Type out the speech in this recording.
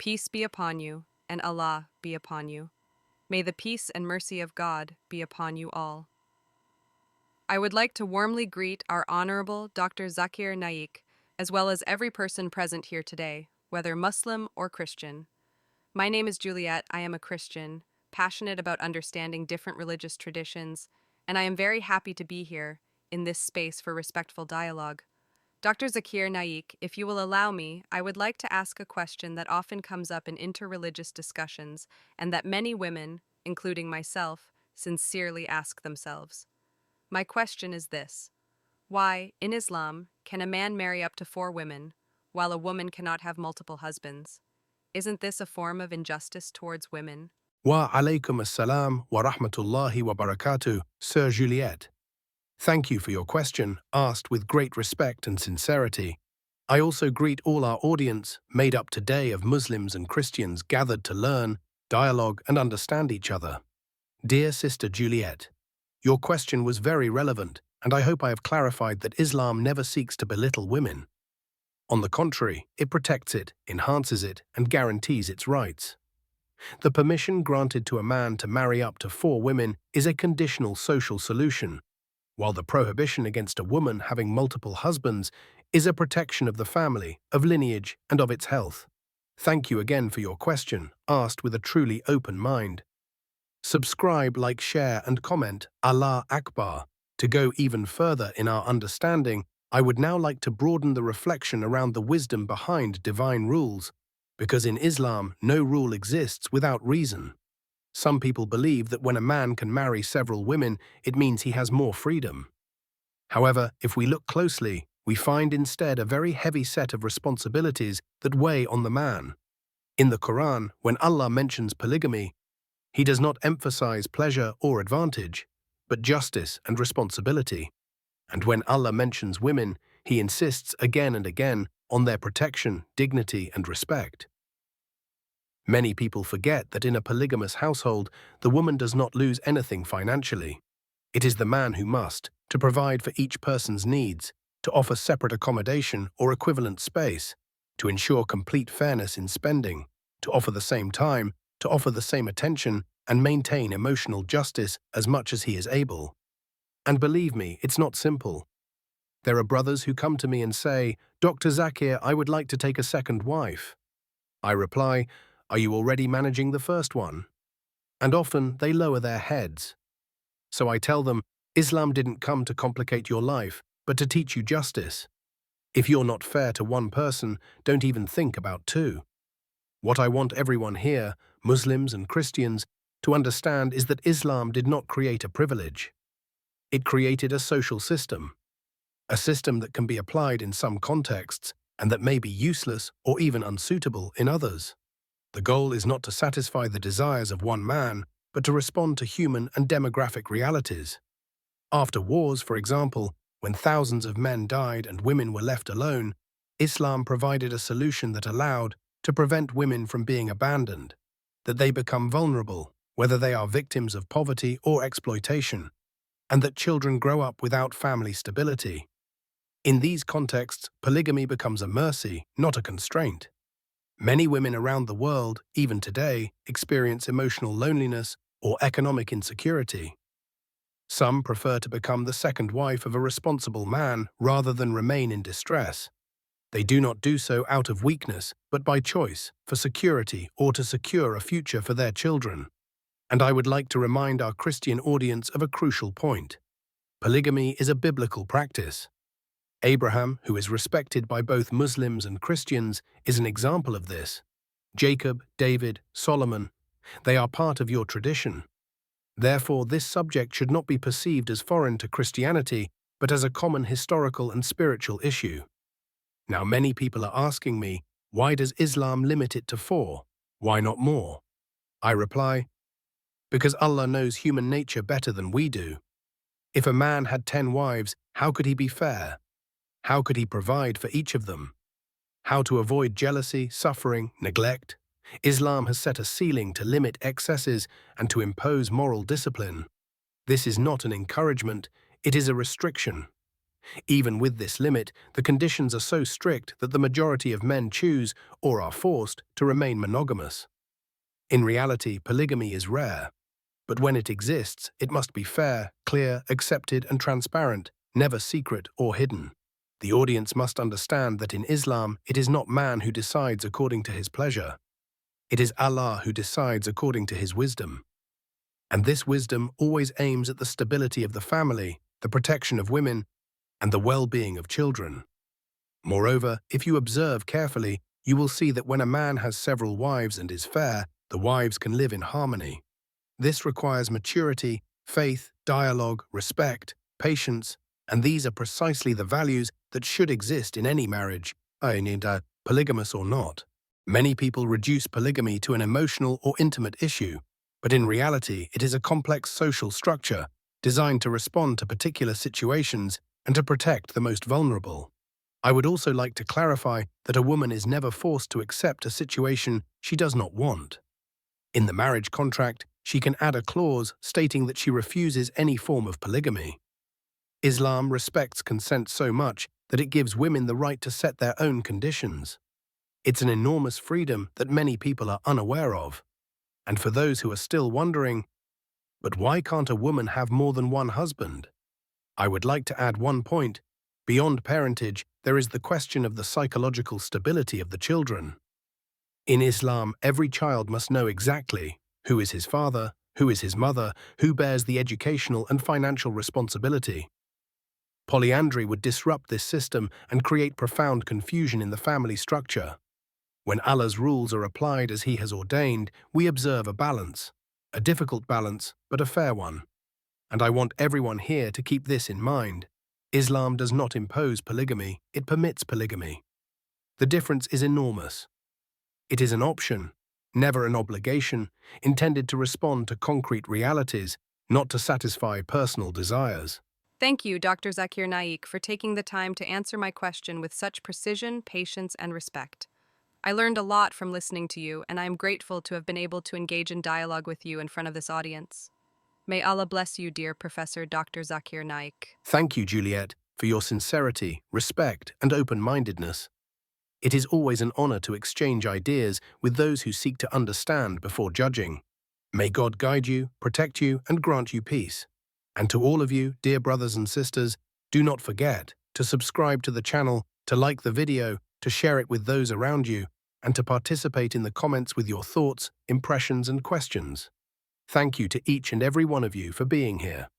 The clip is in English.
Peace be upon you, and Allah be upon you. May the peace and mercy of God be upon you all. I would like to warmly greet our Honorable Dr. Zakir Naik, as well as every person present here today, whether Muslim or Christian. My name is Juliette. I am a Christian, passionate about understanding different religious traditions, and I am very happy to be here in this space for respectful dialogue. Dr. Zakir Naik, if you will allow me, I would like to ask a question that often comes up in interreligious discussions and that many women, including myself, sincerely ask themselves. My question is this: why, in Islam, can a man marry up to 4 women, while a woman cannot have multiple husbands? Isn't this a form of injustice towards women? Wa alaykum assalam wa rahmatullahi wa barakatuh, Sir Juliette. Thank you for your question, asked with great respect and sincerity. I also greet all our audience, made up today of Muslims and Christians gathered to learn, dialogue, and understand each other. Dear Sister Juliette, your question was very relevant, and I hope I have clarified that Islam never seeks to belittle women. On the contrary, it protects it, enhances it, and guarantees its rights. The permission granted to a man to marry up to 4 women is a conditional social solution, while the prohibition against a woman having multiple husbands is a protection of the family, of lineage, and of its health. Thank you again for your question, asked with a truly open mind. Subscribe, like, share, and comment. Allah Akbar. To go even further in our understanding, I would now like to broaden the reflection around the wisdom behind divine rules, because in Islam, no rule exists without reason. Some people believe that when a man can marry several women, it means he has more freedom. However, if we look closely, we find instead a very heavy set of responsibilities that weigh on the man. In the Qur'an, when Allah mentions polygamy, He does not emphasize pleasure or advantage, but justice and responsibility. And when Allah mentions women, He insists again and again on their protection, dignity, and respect. Many people forget that in a polygamous household, the woman does not lose anything financially. It is the man who must, to provide for each person's needs, to offer separate accommodation or equivalent space, to ensure complete fairness in spending, to offer the same time, to offer the same attention, and maintain emotional justice as much as he is able. And believe me, it's not simple. There are brothers who come to me and say, "Dr. Zakir, I would like to take a second wife." I reply, "Are you already managing the first one?" And often they lower their heads. So I tell them, Islam didn't come to complicate your life, but to teach you justice. If you're not fair to one person, don't even think about 2. What I want everyone here, Muslims and Christians, to understand is that Islam did not create a privilege. It created a social system. A system that can be applied in some contexts and that may be useless or even unsuitable in others. The goal is not to satisfy the desires of one man, but to respond to human and demographic realities. After wars, for example, when thousands of men died and women were left alone, Islam provided a solution that allowed to prevent women from being abandoned, that they become vulnerable, whether they are victims of poverty or exploitation, and that children grow up without family stability. In these contexts, polygamy becomes a mercy, not a constraint. Many women around the world, even today, experience emotional loneliness or economic insecurity. Some prefer to become the second wife of a responsible man rather than remain in distress. They do not do so out of weakness, but by choice, for security or to secure a future for their children. And I would like to remind our Christian audience of a crucial point. Polygamy is a biblical practice. Abraham, who is respected by both Muslims and Christians, is an example of this. Jacob, David, Solomon, they are part of your tradition. Therefore, this subject should not be perceived as foreign to Christianity, but as a common historical and spiritual issue. Now, many people are asking me, why does Islam limit it to 4? Why not more? I reply, because Allah knows human nature better than we do. If a man had 10 wives, how could he be fair? How could he provide for each of them? How to avoid jealousy, suffering, neglect? Islam has set a ceiling to limit excesses and to impose moral discipline. This is not an encouragement, it is a restriction. Even with this limit, the conditions are so strict that the majority of men choose, or are forced, to remain monogamous. In reality, polygamy is rare. But when it exists, it must be fair, clear, accepted, and transparent, never secret or hidden. The audience must understand that in Islam, it is not man who decides according to his pleasure. It is Allah who decides according to his wisdom. And this wisdom always aims at the stability of the family, the protection of women, and the well-being of children. Moreover, if you observe carefully, you will see that when a man has several wives and is fair, the wives can live in harmony. This requires maturity, faith, dialogue, respect, patience, and these are precisely the values that should exist in any marriage, polygamous or not. Many people reduce polygamy to an emotional or intimate issue, but in reality it is a complex social structure designed to respond to particular situations and to protect the most vulnerable. I would also like to clarify that a woman is never forced to accept a situation she does not want. In the marriage contract, she can add a clause stating that she refuses any form of polygamy. Islam respects consent so much that it gives women the right to set their own conditions. It's an enormous freedom that many people are unaware of. And for those who are still wondering, but why can't a woman have more than one husband? I would like to add one point. Beyond parentage, there is the question of the psychological stability of the children. In Islam, every child must know exactly who is his father, who is his mother, who bears the educational and financial responsibility. Polyandry would disrupt this system and create profound confusion in the family structure. When Allah's rules are applied as He has ordained, we observe a balance, a difficult balance, but a fair one. And I want everyone here to keep this in mind. Islam does not impose polygamy, it permits polygamy. The difference is enormous. It is an option, never an obligation, intended to respond to concrete realities, not to satisfy personal desires. Thank you, Dr. Zakir Naik, for taking the time to answer my question with such precision, patience, and respect. I learned a lot from listening to you, and I am grateful to have been able to engage in dialogue with you in front of this audience. May Allah bless you, dear Professor Dr. Zakir Naik. Thank you, Juliette, for your sincerity, respect, and open-mindedness. It is always an honor to exchange ideas with those who seek to understand before judging. May God guide you, protect you, and grant you peace. And to all of you, dear brothers and sisters, do not forget to subscribe to the channel, to like the video, to share it with those around you, and to participate in the comments with your thoughts, impressions, and questions. Thank you to each and every one of you for being here.